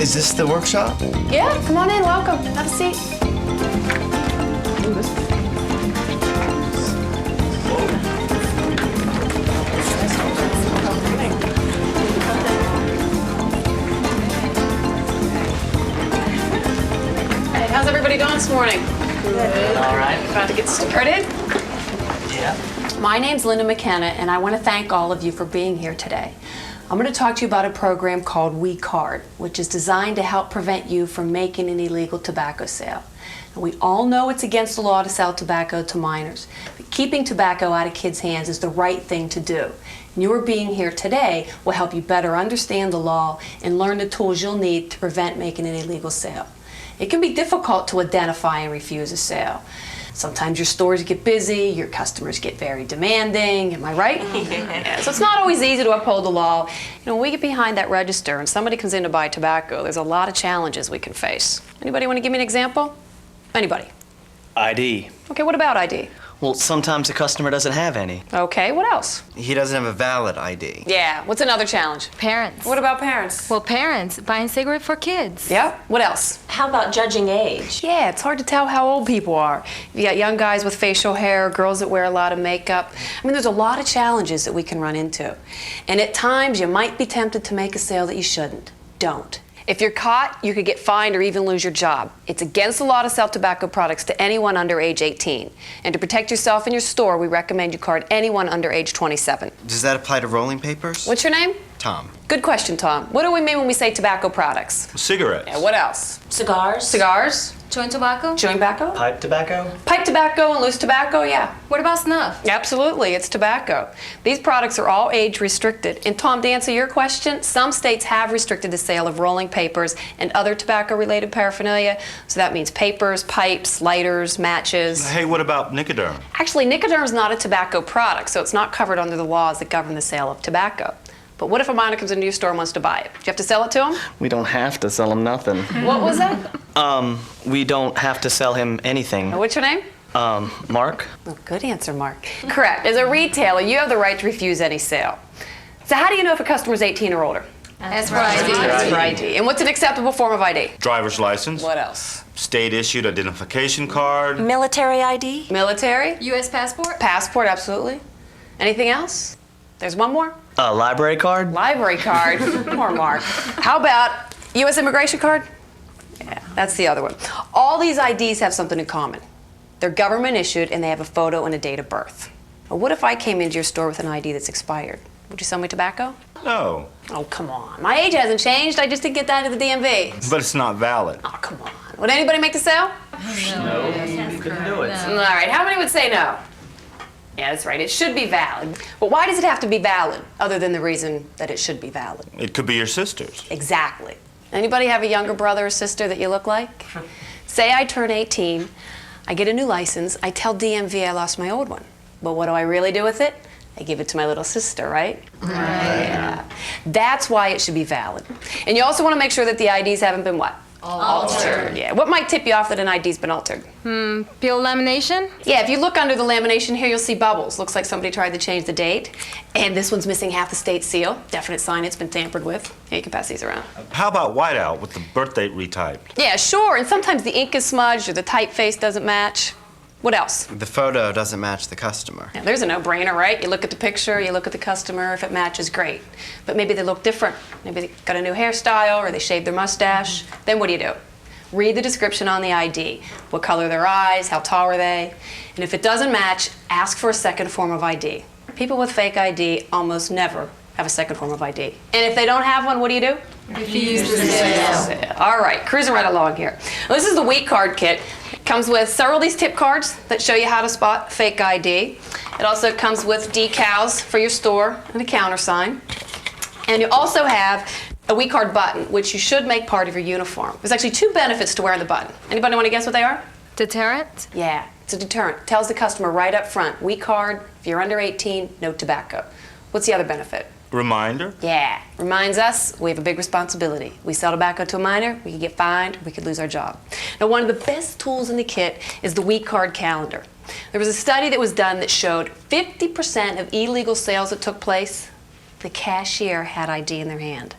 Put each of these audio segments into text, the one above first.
Is this the workshop? Yeah, come on in, welcome. Have a seat. Hey, how's everybody doing this morning? Good. All right, about to get started? Yeah. My name's Linda McKinnon, and I want to thank all of you for being here today. I'm going to talk to you about a program called We Card, which is designed to help prevent you from making an illegal tobacco sale. And we all know it's against the law to sell tobacco to minors, but keeping tobacco out of kids' hands is the right thing to do. And your being here today will help you better understand the law and learn the tools you'll need to prevent making an illegal sale. It can be difficult to identify and refuse a sale. Sometimes your stores get busy, your customers get very demanding, am I right? Yeah, so it's not always easy to uphold the law. You know, when we get behind that register and somebody comes in to buy tobacco, there's a lot of challenges we can face. Anybody want to give me an example? Anybody? ID. Okay, what about ID? Well, sometimes the customer doesn't have any. Okay, what else? He doesn't have a valid ID. Yeah, what's another challenge? Parents. What about parents? Well, parents buying cigarettes for kids. Yeah, what else? How about judging age? Yeah, it's hard to tell how old people are. You got young guys with facial hair, girls that wear a lot of makeup. I mean, there's a lot of challenges that we can run into. And at times, you might be tempted to make a sale that you shouldn't. Don't. If you're caught, you could get fined or even lose your job. It's against the law to sell tobacco products to anyone under age 18. And to protect yourself and your store, we recommend you card anyone under age 27. Does that apply to rolling papers? What's your name? Tom. Good question, Tom. What do we mean when we say tobacco products? Cigarettes. Yeah, what else? Cigars? Cigars? Chewing tobacco? Chewing tobacco? Pipe tobacco? Pipe tobacco and loose tobacco, yeah. What about snuff? Absolutely, it's tobacco. These products are all age restricted. And Tom, to answer your question, some states have restricted the sale of rolling papers and other tobacco-related paraphernalia. So that means papers, pipes, lighters, matches. Hey, what about Nicoderm? Actually, Nicoderm is not a tobacco product, so it's not covered under the laws that govern the sale of tobacco. But what if a minor comes into your store and wants to buy it? Do you have to sell it to him? We don't have to sell him nothing. What was that? We don't have to sell him anything. What's your name? Mark? Oh, good answer, Mark. Correct. As a retailer, you have the right to refuse any sale. So how do you know if a customer's 18 or older? That's for ID. That's for ID. And what's an acceptable form of ID? Driver's license. What else? State-issued identification card. Military ID? Military? U.S. passport? Passport, absolutely. Anything else? There's one more. Library card? Library card. Poor Mark. How about U.S. immigration card? Yeah, that's the other one. All these IDs have something in common. They're government issued and they have a photo and a date of birth. Well, what if I came into your store with an ID that's expired? Would you sell me tobacco? No, Oh, come on. My age hasn't changed. I just didn't get that into the DMV. but it's not valid. Oh, come on. Would anybody make the sale? No, you couldn't do it. All right, how many would say no? Yeah, that's right. It should be valid. But why does it have to be valid, other than the reason that it should be valid? It could be your sister's. Exactly. Anybody have a younger brother or sister that you look like? Say I turn 18, I get a new license, I tell DMV I lost my old one. But what do I really do with it? I give it to my little sister, right? Right. Yeah. That's why it should be valid. And you also want to make sure that the IDs haven't been what? Altered. Yeah. What might tip you off that an ID's been altered? Peel lamination? Yeah, if you look under the lamination here, you'll see bubbles. Looks like somebody tried to change the date. And this one's missing half the state seal. Definite sign it's been tampered with. Yeah, you can pass these around. How about whiteout with the birth date retyped? Yeah, sure. And sometimes the ink is smudged or the typeface doesn't match. What else? The photo doesn't match the customer. Now, there's a no-brainer, right? You look at the picture, you look at the customer. If it matches, great. But maybe they look different. Maybe they got a new hairstyle or they shaved their mustache. Then what do? Read the description on the ID. What color are their eyes? How tall are they? And if it doesn't match, ask for a second form of ID. People with fake ID almost never have a second form of ID. And if they don't have one, what do? Refuse the sale. All right, cruising right along here. Well, this is the We Card kit. It comes with several of these tip cards that show you how to spot fake ID. It also comes with decals for your store and a countersign. And you also have a We Card button, which you should make part of your uniform. There's actually two benefits to wearing the button. Anybody want to guess what they are? Deterrent? Yeah, it's a deterrent. Tells the customer right up front, We Card, if you're under 18, no tobacco. What's the other benefit? Reminder? Yeah, reminds us we have a big responsibility. We sell tobacco to a minor, we could get fined, we could lose our job. Now, one of the best tools in the kit is the We Card calendar. There was a study that was done that showed 50% of illegal sales that took place, the cashier had ID in their hand.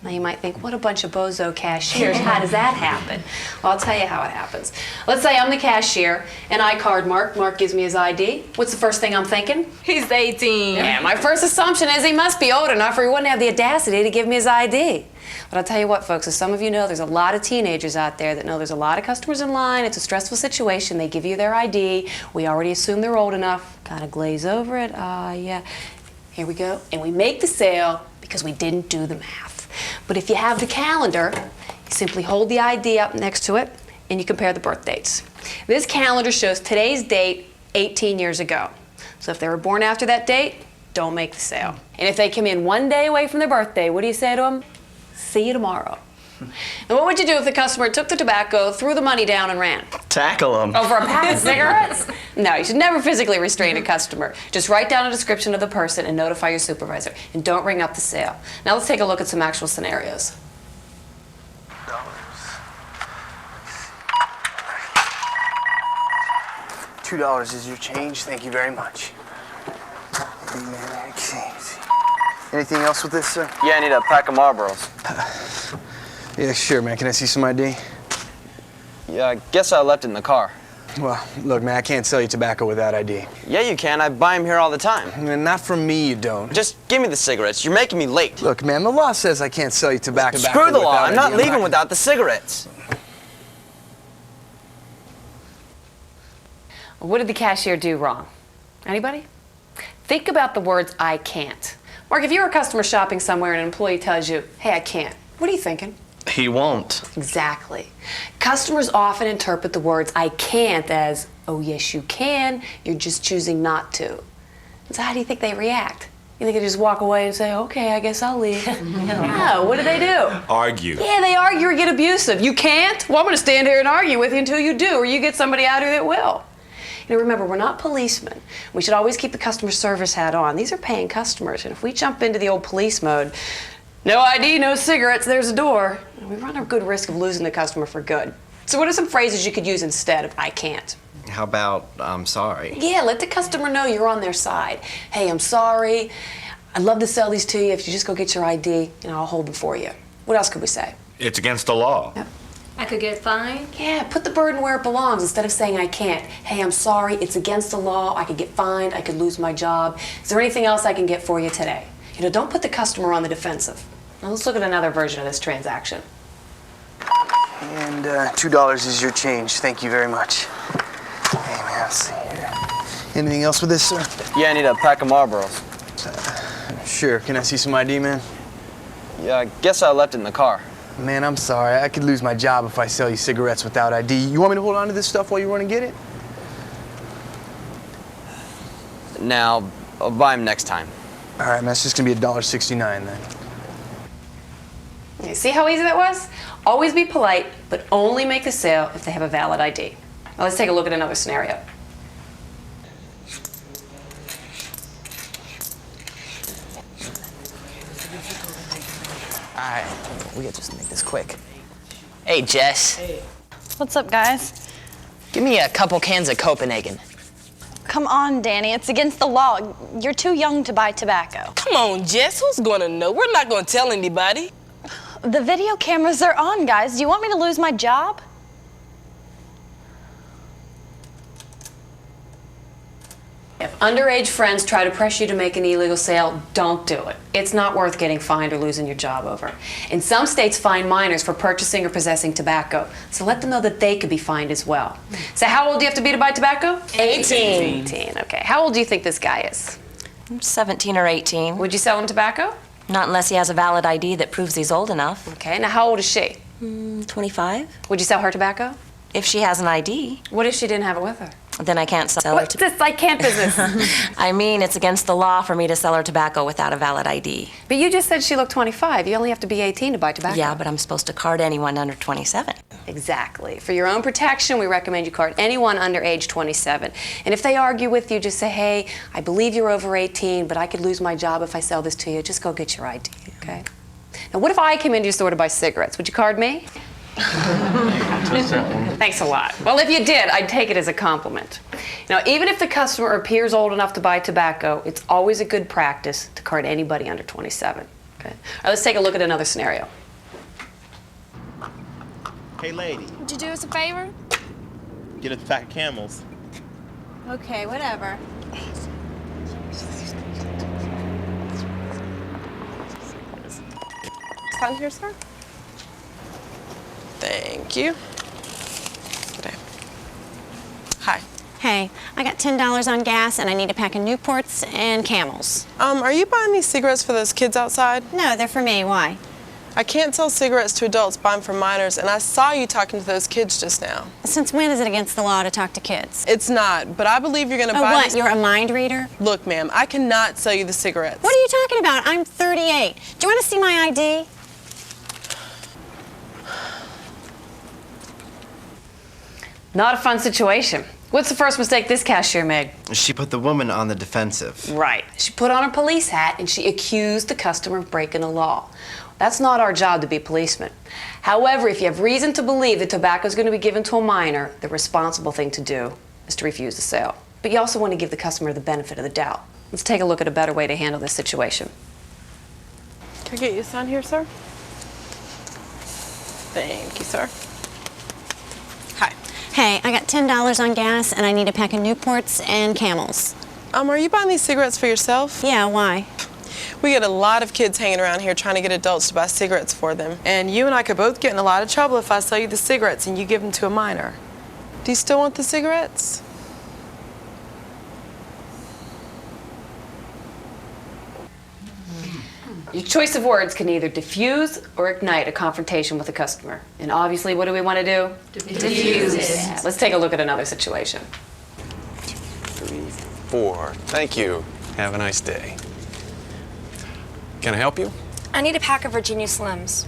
Now you might think, what a bunch of bozo cashiers. How does that happen? Well, I'll tell you how it happens. Let's say I'm the cashier and I card Mark. Mark gives me his ID. What's the first thing I'm thinking? He's 18. Yeah, my first assumption is he must be old enough or he wouldn't have the audacity to give me his ID. But I'll tell you what, folks, as some of you know, there's a lot of teenagers out there that know there's a lot of customers in line. It's a stressful situation. They give you their ID. We already assume they're old enough. Kind of glaze over it. Yeah. Here we go. And we make the sale because we didn't do the math. But if you have the calendar, you simply hold the ID up next to it and you compare the birth dates. This calendar shows today's date 18 years ago. So if they were born after that date, don't make the sale. And if they come in one day away from their birthday, what do you say to them? See you tomorrow. And what would you do if the customer took the tobacco, threw the money down, and ran? Tackle him. Oh, for a pack of cigarettes? No, you should never physically restrain a customer. Just write down a description of the person and notify your supervisor. And don't ring up the sale. Now let's take a look at some actual scenarios. $2 is your change. Thank you very much. Anything else with this, sir? Yeah, I need a pack of Marlboros. Yeah, sure, man. Can I see some ID? Yeah, I guess I left it in the car. Well, look, man, I can't sell you tobacco without ID. Yeah, you can. I buy them here all the time. And not from me, you don't. Just give me the cigarettes. You're making me late. Look, man, the law says I can't sell you tobacco. Screw the law. without I'm not ID. leaving without the cigarettes. What did the cashier do wrong? Anybody? Think about the words, I can't. Mark, if you're a customer shopping somewhere and an employee tells you, hey, I can't, what are you thinking? He won't. Exactly. Customers often interpret the words I can't as, oh, yes, you can, you're just choosing not to. So how do you think they react? You think they just walk away and say, okay, I guess I'll leave? No, what do? Argue. Yeah, they argue or get abusive. You can't? Well, I'm going to stand here and argue with you until you do, or you get somebody out here that will. You know, remember, we're not policemen. We should always keep the customer service hat on. These are paying customers, and if we jump into the old police mode, no ID, no cigarettes, there's a door, we run a good risk of losing the customer for good. So what are some phrases you could use instead of I can't? How about, I'm sorry? Yeah, let the customer know you're on their side. Hey, I'm sorry. I'd love to sell these to you. If you just go get your ID, I'll hold them for you. What else could we say? It's against the law. Yep. I could get fined. Yeah, put the burden where it belongs instead of saying I can't. Hey, I'm sorry, it's against the law, I could get fined, I could lose my job. Is there anything else I can get for you today? Don't put the customer on the defensive. Now let's look at another version of this transaction. And $2 is your change. Thank you very much. Hey, man, let's see here. Anything else with this, sir? Yeah, I need a pack of Marlboros. Sure. Can I see some ID, man? Yeah, I guess I left it in the car. Man, I'm sorry. I could lose my job if I sell you cigarettes without ID. You want me to hold on to this stuff while you run and get it? Now, I'll buy them next time. All right, man. That's just going to be $1.69 then. You see how easy that was? Always be polite, but only make the sale if they have a valid ID. Now let's take a look at another scenario. Alright, we gotta just make this quick. Hey, Jess. Hey. What's up, guys? Give me a couple cans of Copenhagen. Come on, Danny. It's against the law. You're too young to buy tobacco. Come on, Jess. Who's gonna know? We're not gonna tell anybody. The video cameras are on, guys. Do you want me to lose my job? If underage friends try to press you to make an illegal sale, don't do it. It's not worth getting fined or losing your job over. In some states, fine minors for purchasing or possessing tobacco. So let them know that they could be fined as well. So how old do you have to be to buy tobacco? 18. 18, okay. How old do you think this guy is? 17 or 18. Would you sell him tobacco? Not unless he has a valid ID that proves he's old enough. Okay, now how old is she? 25. Would you sell her tobacco? If she has an ID, What if she didn't have it with her? then I can't sell her What's this I can't business? I mean, it's against the law for me to sell her tobacco without a valid ID. But you just said she looked 25. You only have to be 18 to buy tobacco. Yeah, but I'm supposed to card anyone under 27. Exactly. For your own protection, we recommend you card anyone under age 27. And if they argue with you, just say, hey, I believe you're over 18, but I could lose my job if I sell this to you. Just go get your ID, okay? Now, what if I came into your store to buy cigarettes? Would you card me? Thanks a lot. Well, if you did, I'd take it as a compliment. Now, even if the customer appears old enough to buy tobacco, it's always a good practice to card anybody under 27. Okay. All right, let's take a look at another scenario. Hey, lady, Would you do us a favor? get us a pack of Camels. Okay, whatever. Sign here, sir. Thank you. Good day. Hi. Hey, I got $10 on gas and I need a pack of Newports and Camels. Are you buying these cigarettes for those kids outside? No, they're for me. Why? I can't sell cigarettes to adults, buy them for minors, and I saw you talking to those kids just now. Since when is it against the law to talk to kids? It's not, but I believe you're gonna Oh, buy what? these- You're a mind reader? Look, ma'am, I cannot sell you the cigarettes. What are you talking about? I'm 38. Do you want to see my ID? Not a fun situation. What's the first mistake this cashier made? She put the woman on the defensive. Right. She put on her police hat and she accused the customer of breaking the law. That's not our job to be policemen. However, if you have reason to believe that tobacco is going to be given to a minor, the responsible thing to do is to refuse the sale. But you also want to give the customer the benefit of the doubt. Let's take a look at a better way to handle this situation. Can I get you a sign here, sir? Thank you, sir. Hi. Hey, I got $10 on gas and I need a pack of Newports and Camels. Are you buying these cigarettes for yourself? Yeah, why? We get a lot of kids hanging around here trying to get adults to buy cigarettes for them. And you and I could both get in a lot of trouble if I sell you the cigarettes and you give them to a minor. Do you still want the cigarettes? Your choice of words can either diffuse or ignite a confrontation with a customer. And obviously, what do we want to do? Diffuse it. Yeah, let's take a look at another situation. 3, 4. Thank you. Have a nice day. Can I help you? I need a pack of Virginia Slims.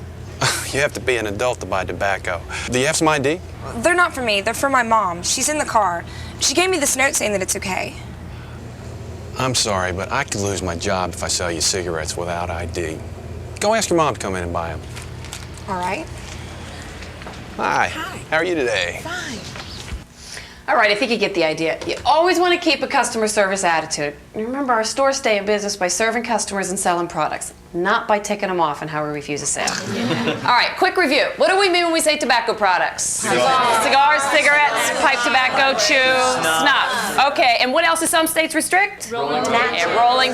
You have to be an adult to buy tobacco. Do you have some ID? They're not for me. They're for my mom. She's in the car. She gave me this note saying that it's okay. I'm sorry, but I could lose my job if I sell you cigarettes without ID. Go ask your mom to come in and buy them. All right. Hi. How are you today? All right, I think you get the idea. You always want to keep a customer service attitude. And remember, our stores stay in business by serving customers and selling products, not by ticking them off and how we refuse a sale. All right, quick review. What do we mean when we say tobacco products? Cigars, cigarettes, pipe tobacco, chew, snuff. Okay, and what else do some states restrict? Rolling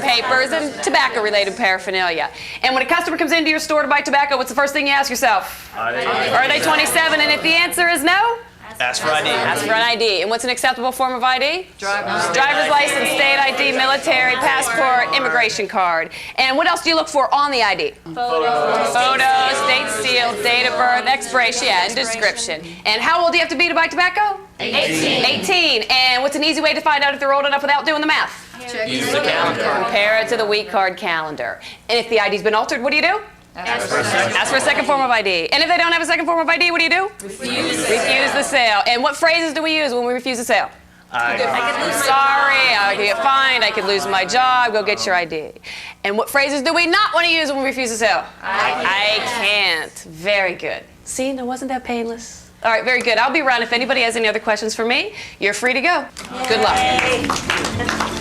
papers and tobacco-related paraphernalia. And when a customer comes into your store to buy tobacco, what's the first thing you ask yourself? Are they 27? And if the answer is no? Ask for ID. Ask for an ID. And what's an acceptable form of ID? Driver's license, state ID, military, passport, immigration card. And what else do you look for on the ID? Photos, date seal, date of birth, expiration, yeah, and description. And how old do you have to be to buy tobacco? 18. 18. And what's an easy way to find out if they're old enough without doing the math? Use the calendar. Compare it to the week card calendar. And if the ID's been altered, what do you do? Ask for a second form of ID. And if they don't have a second form of ID, what do you do? Refuse the sale. And what phrases do we use when we refuse a sale? I'm sorry, I could get fined, I could lose my job, go get your ID. And what phrases do we not want to use when we refuse a sale? I can't. Very good. See, now wasn't that painless? All right, very good. I'll be around if anybody has any other questions for me. You're free to go. Good luck.